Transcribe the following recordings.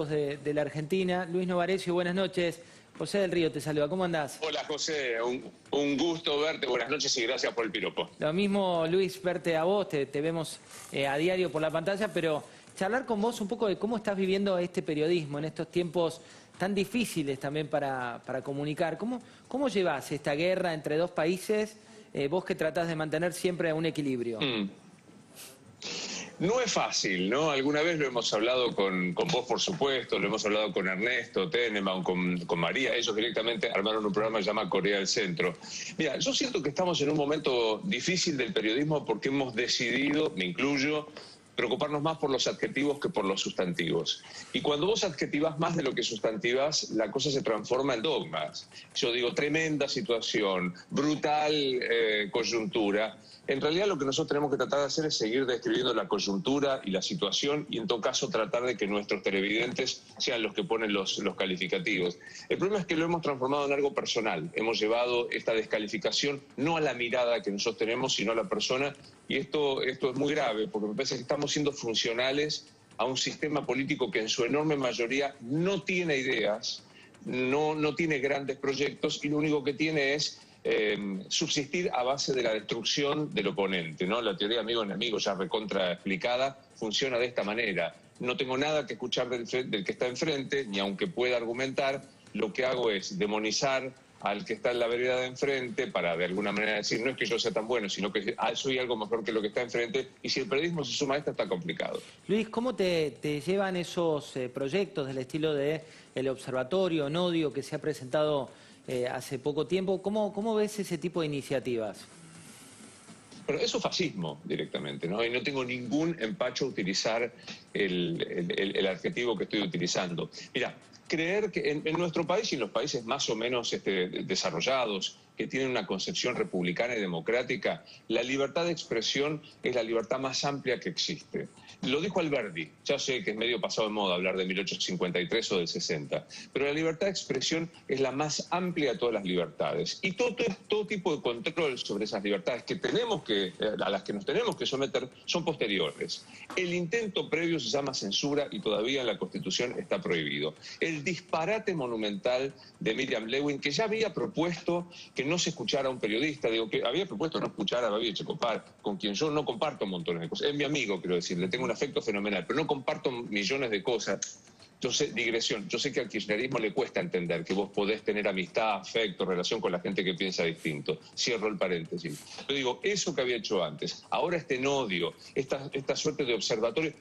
de la Argentina. Luis Novarecio, buenas noches. José del Río te saluda, ¿cómo andás? Hola José, un gusto verte, buenas noches y gracias por el piropo. Lo mismo, Luis, verte a vos, te vemos a diario por la pantalla, pero charlar con vos un poco de cómo estás viviendo este periodismo en estos tiempos tan difíciles también para comunicar. ¿Cómo llevas esta guerra entre dos países, vos que tratás de mantener siempre un equilibrio? No es fácil, ¿no? Alguna vez lo hemos hablado con vos, por supuesto, lo hemos hablado con Ernesto Tenenbaum, con María. Ellos directamente armaron un programa que se llama Corea del Centro. Mira, yo siento que estamos en un momento difícil del periodismo porque hemos decidido, me incluyo, preocuparnos más por los adjetivos que por los sustantivos. Y cuando vos adjetivas más de lo que sustantivas, la cosa se transforma en dogmas. Yo digo, tremenda situación, brutal coyuntura. En realidad lo que nosotros tenemos que tratar de hacer es seguir describiendo la coyuntura y la situación y en todo caso tratar de que nuestros televidentes sean los que ponen los calificativos. El problema es que lo hemos transformado en algo personal. Hemos llevado esta descalificación no a la mirada que nosotros tenemos, sino a la persona. Y esto es muy grave porque me parece que estamos siendo funcionales a un sistema político que en su enorme mayoría no tiene ideas, no tiene grandes proyectos y lo único que tiene es subsistir a base de la destrucción del oponente, ¿no? La teoría amigo-enemigo ya recontra explicada funciona de esta manera. No tengo nada que escuchar del que está enfrente, ni aunque pueda argumentar, lo que hago es demonizar al que está en la vereda de enfrente para de alguna manera decir no es que yo sea tan bueno, sino que soy algo mejor que lo que está enfrente, y si el periodismo se suma a esto está complicado. Luis, ¿cómo te llevan esos proyectos del estilo de el Observatorio Nodio que se ha presentado hace poco tiempo? ¿Cómo ves ese tipo de iniciativas? Pero eso es fascismo directamente, ¿no? Y no tengo ningún empacho a utilizar el adjetivo que estoy utilizando. Mira, creer que en nuestro país y en los países más o menos desarrollados, que tienen una concepción republicana y democrática, la libertad de expresión es la libertad más amplia que existe. Lo dijo Alberti, ya sé que es medio pasado de moda hablar de 1853 o del 60, pero la libertad de expresión es la más amplia de todas las libertades. Y todo tipo de control sobre esas libertades a las que nos tenemos que someter son posteriores. El intento previo se llama censura y todavía en la Constitución está prohibido. El disparate monumental de Miriam Lewin, que ya había propuesto que no se escuchara a un periodista, que había propuesto no escuchar a Babi Echecopar, con quien yo no comparto montones de cosas. Es mi amigo, quiero decir, le tengo un afecto fenomenal, pero no comparto millones de cosas. Yo sé, digresión, yo sé que al kirchnerismo le cuesta entender que vos podés tener amistad, afecto, relación con la gente que piensa distinto. Cierro el paréntesis. Yo digo, eso que había hecho antes, ahora este odio, esta suerte de observatorio,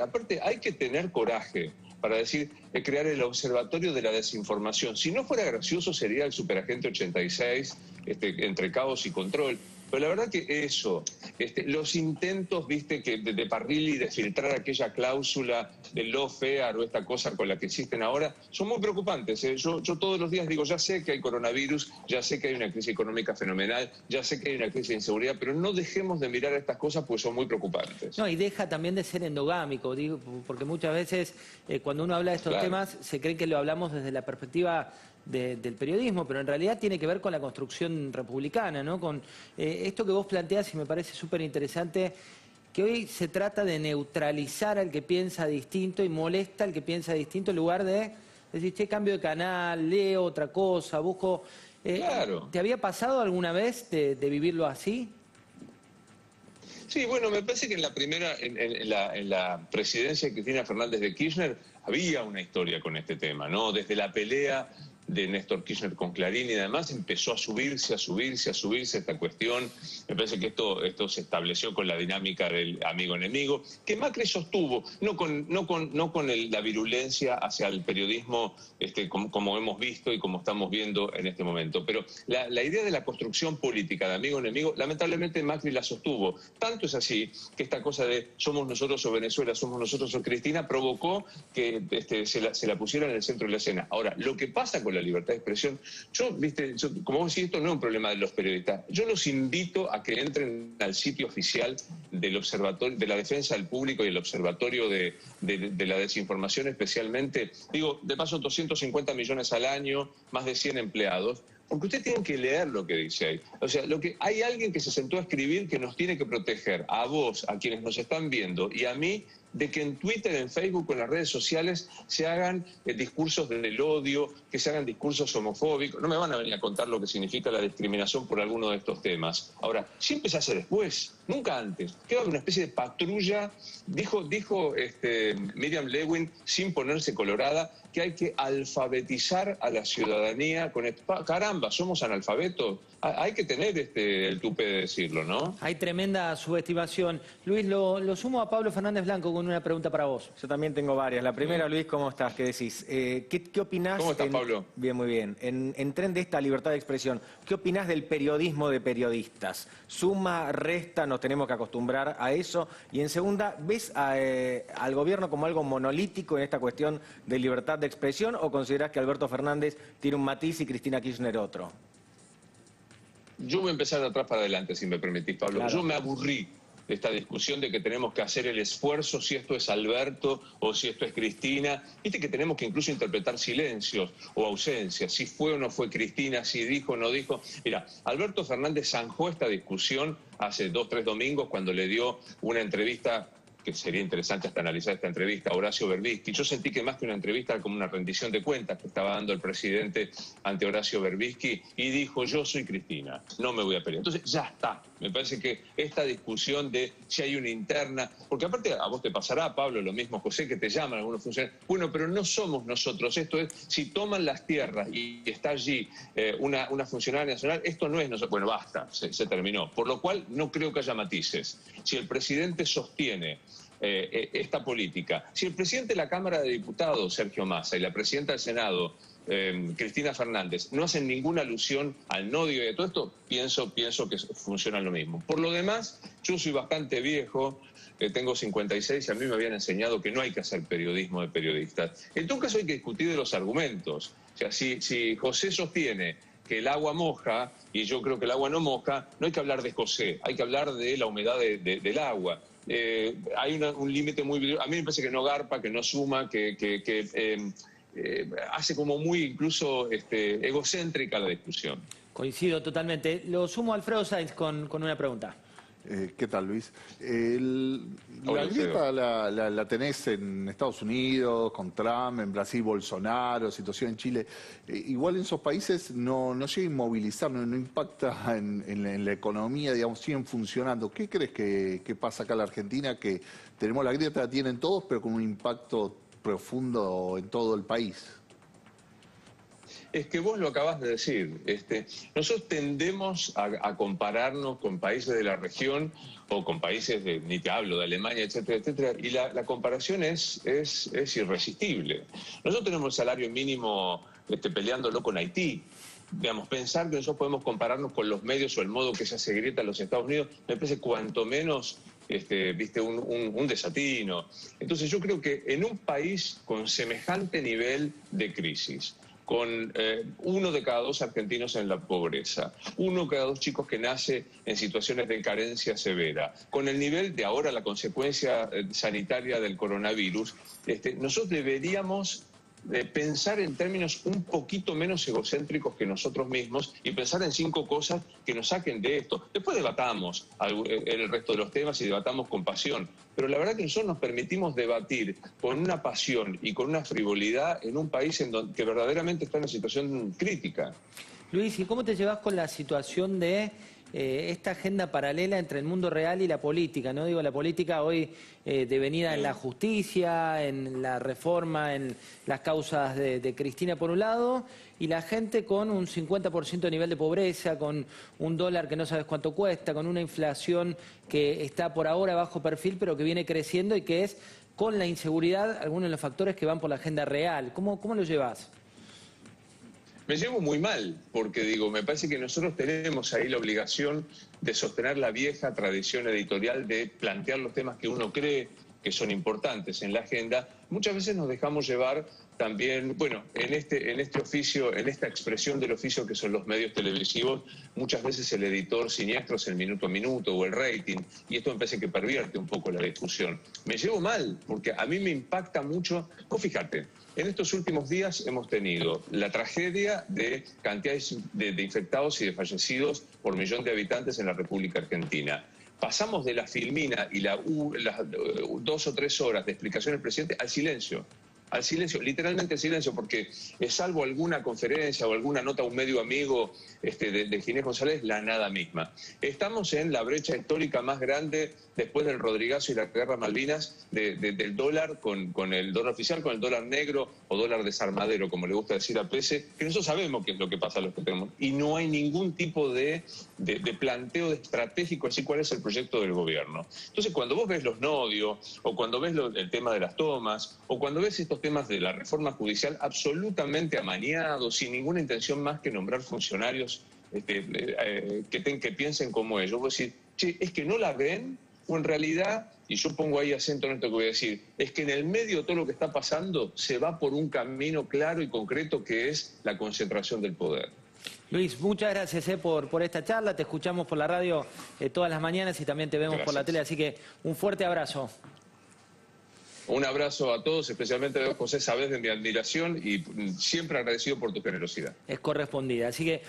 aparte hay que tener coraje para decir, crear el observatorio de la desinformación. Si no fuera gracioso sería el superagente 86, entre caos y control. Pero la verdad que eso, los intentos, viste, de Parrilli de filtrar aquella cláusula del lawfare o esta cosa con la que existen ahora, son muy preocupantes. Yo todos los días digo, ya sé que hay coronavirus, ya sé que hay una crisis económica fenomenal, ya sé que hay una crisis de inseguridad, pero no dejemos de mirar estas cosas porque son muy preocupantes. No, y deja también de ser endogámico, digo, porque muchas veces cuando uno habla de estos temas se cree que lo hablamos desde la perspectiva del periodismo, pero en realidad tiene que ver con la construcción republicana, ¿no? Con esto que vos planteás, y me parece súper interesante, que hoy se trata de neutralizar al que piensa distinto y molesta al que piensa distinto en lugar de decir, che, cambio de canal, leo otra cosa, busco... Claro. ¿Te había pasado alguna vez de vivirlo así? Sí, bueno, me parece que en la presidencia de Cristina Fernández de Kirchner había una historia con este tema, ¿no? Desde la pelea de Néstor Kirchner con Clarín y demás, empezó a subirse esta cuestión. Me parece que esto se estableció con la dinámica del amigo-enemigo, que Macri sostuvo, no con la virulencia hacia el periodismo como hemos visto y como estamos viendo en este momento. Pero la idea de la construcción política de amigo-enemigo, lamentablemente Macri la sostuvo. Tanto es así que esta cosa de somos nosotros o Venezuela, somos nosotros o Cristina, provocó que se la pusiera en el centro de la escena. Ahora, lo que pasa con la libertad de expresión, como vos decís, esto no es un problema de los periodistas. Yo los invito a que entren al sitio oficial del Observatorio de la Defensa del Público y el Observatorio de la Desinformación especialmente. Digo, de paso 250 millones al año, más de 100 empleados. Porque ustedes tienen que leer lo que dice ahí. O sea, hay alguien que se sentó a escribir que nos tiene que proteger, a vos, a quienes nos están viendo, y a mí, de que en Twitter, en Facebook, en las redes sociales se hagan discursos del odio, que se hagan discursos homofóbicos. No me van a venir a contar lo que significa la discriminación por alguno de estos temas. Ahora, siempre se hace después, nunca antes. Queda una especie de patrulla. Dijo Miriam Lewin, sin ponerse colorada, que hay que alfabetizar a la ciudadanía con esto. Caramba, somos analfabetos. Hay que tener el tupe de decirlo, ¿no? Hay tremenda subestimación. Luis, lo sumo a Pablo Fernández Blanco con una pregunta para vos. Yo también tengo varias. La primera, Luis, ¿cómo estás? ¿Qué decís? ¿Qué opinás? ¿Cómo estás, Pablo? Bien, muy bien. En tren de esta libertad de expresión, ¿qué opinás del periodismo de periodistas? ¿Suma, resta, nos tenemos que acostumbrar a eso? Y en segunda, ¿ves al gobierno como algo monolítico en esta cuestión de libertad de expresión o considerás que Alberto Fernández tiene un matiz y Cristina Kirchner otro? Yo voy a empezar de atrás para adelante, si me permitís, Pablo. Claro. Yo me aburrí de esta discusión de que tenemos que hacer el esfuerzo si esto es Alberto o si esto es Cristina. Viste que tenemos que incluso interpretar silencios o ausencias, si fue o no fue Cristina, si dijo o no dijo. Mira, Alberto Fernández zanjó esta discusión hace 2 o 3 domingos cuando le dio una entrevista, que sería interesante hasta analizar esta entrevista, a Horacio Berbisky. Yo sentí que más que una entrevista era como una rendición de cuentas que estaba dando el presidente ante Horacio Berbisky, y dijo: yo soy Cristina, no me voy a pelear. Entonces ya está. Me parece que esta discusión de si hay una interna, porque aparte a vos te pasará, Pablo, lo mismo, José, que te llaman algunos funcionarios, bueno, pero no somos nosotros, esto es, si toman las tierras y está allí una funcionaria nacional, esto no es nosotros. Bueno, basta, se terminó. Por lo cual no creo que haya matices. Si el presidente sostiene esta política, si el presidente de la Cámara de Diputados, Sergio Massa, y la presidenta del Senado, Cristina Fernández, no hacen ninguna alusión al nodio y a todo esto, pienso que funciona lo mismo. Por lo demás, yo soy bastante viejo, tengo 56 y a mí me habían enseñado que no hay que hacer periodismo de periodistas. En todo caso hay que discutir de los argumentos. O sea, si José sostiene que el agua moja, y yo creo que el agua no moja, no hay que hablar de José, hay que hablar de la humedad del agua. Hay un límite muy... A mí me parece que no garpa, que no suma, que hace como muy incluso egocéntrica la discusión. Coincido totalmente. Lo sumo a Alfredo Sainz con una pregunta. ¿Qué tal, Luis? La grieta la tenés en Estados Unidos, con Trump, en Brasil, Bolsonaro, situación en Chile. Igual en esos países no llega a inmovilizar, no impacta en la economía, digamos, siguen funcionando. ¿Qué crees que pasa acá en la Argentina? Que tenemos la grieta, la tienen todos, pero con un impacto profundo en todo el país. Es que vos lo acabás de decir. Nosotros tendemos a compararnos con países de la región o con países ni te hablo, de Alemania, etcétera, etcétera, y la comparación es irresistible. Nosotros tenemos el salario mínimo peleándolo con Haití. Digamos, pensar que nosotros podemos compararnos con los medios o el modo que se hace grieta en los Estados Unidos, me parece cuanto menos un desatino. Entonces yo creo que en un país con semejante nivel de crisis, con 1 de cada 2 argentinos en la pobreza, 1 de cada 2 chicos que nace en situaciones de carencia severa, con el nivel de ahora la consecuencia sanitaria del coronavirus, nosotros deberíamos pensar en términos un poquito menos egocéntricos que nosotros mismos y pensar en 5 cosas que nos saquen de esto. Después debatamos el resto de los temas y debatamos con pasión, pero la verdad que nosotros nos permitimos debatir con una pasión y con una frivolidad en un país que verdaderamente está en una situación crítica. Luis, ¿y cómo te llevas con la situación de esta agenda paralela entre el mundo real y la política? No digo la política hoy devenida en la justicia, en la reforma, en las causas de Cristina por un lado, y la gente con un 50% de nivel de pobreza, con un dólar que no sabes cuánto cuesta, con una inflación que está por ahora bajo perfil pero que viene creciendo y que es con la inseguridad algunos de los factores que van por la agenda real. ¿Cómo lo llevas? Me llevo muy mal, porque me parece que nosotros tenemos ahí la obligación de sostener la vieja tradición editorial de plantear los temas que uno cree que son importantes en la agenda. Muchas veces nos dejamos llevar también, bueno, en este oficio, en esta expresión del oficio que son los medios televisivos, muchas veces el editor siniestro es el minuto a minuto o el rating, y esto me parece que pervierte un poco la discusión. Me llevo mal, porque a mí me impacta mucho. Vos fíjate, en estos últimos días hemos tenido la tragedia de cantidades de infectados y de fallecidos por millón de habitantes en la República Argentina. pasamos de la filmina y las 2 o 3 horas de explicación del presidente al silencio. Al silencio, literalmente al silencio, porque salvo alguna conferencia o alguna nota a un medio amigo de Ginés González, la nada misma. Estamos en la brecha histórica más grande después del Rodrigazo y la Guerra Malvinas del dólar con el dólar oficial, con el dólar negro o dólar desarmadero, como le gusta decir a Pese, que nosotros sabemos qué es lo que pasa a los que tenemos. Y no hay ningún tipo de planteo estratégico, así cuál es el proyecto del gobierno. Entonces, cuando vos ves los nodios, o cuando ves el tema de las tomas, o cuando ves estos temas de la reforma judicial absolutamente amañados, sin ninguna intención más que nombrar funcionarios que piensen como ellos, vos decís, che, es que no la ven, o en realidad, y yo pongo ahí acento en esto que voy a decir, es que en el medio de todo lo que está pasando se va por un camino claro y concreto que es la concentración del poder. Luis, muchas gracias por esta charla, te escuchamos por la radio todas las mañanas y también te vemos por la tele, así que un fuerte abrazo. Un abrazo a todos, especialmente a José, sabés de mi admiración y siempre agradecido por tu generosidad. Es correspondida, así que...